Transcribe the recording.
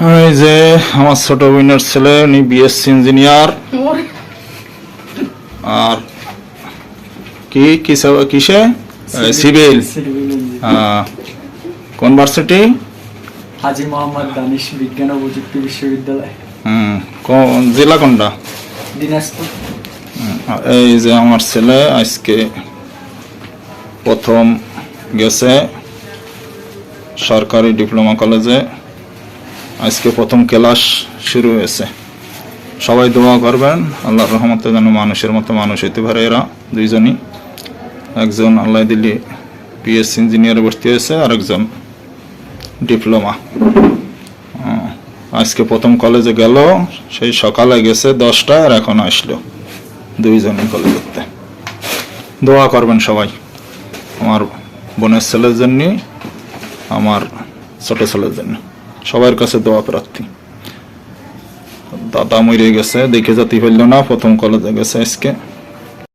এই যে আমার ছোট বোনের ছেলে, উনি বিএসসি ইঞ্জিনিয়ার। আর কিসে সিভিল, কোন ভার্সিটি? হাজী মোহাম্মদ দানিশ বিজ্ঞান ও প্রযুক্তি বিশ্ববিদ্যালয়। কোন জেলা, কোনটা? দিনাজপুর। এই যে আমার ছেলে আজকে প্রথম গেছে সরকারি ডিপ্লোমা কলেজে, আজকে প্রথম ক্লাস শুরু হয়েছে। সবাই দোয়া করবেন আল্লাহর রহমতে যেন মানুষের মতো মানুষ হইতে পারে এরা দুইজনই। একজন আল্লাহ দিলি বিএসসি ইঞ্জিনিয়ারে ভর্তি হয়েছে, আর একজন ডিপ্লোমা। আজকে প্রথম কলেজে গেল, সেই সকালে গেছে 10টায়, আর এখন আসলো দুইজনই কলেজেতে। দোয়া করবেন সবাই আমার বোনের ছেলের জন্য, আমার ছোট ছেলের জন্য, সবার কাছে দোয়া প্রার্থী। দাদা মরে গেছে, দেখে যেতে পারল না, প্রথম কলেজে গেছে আজকে।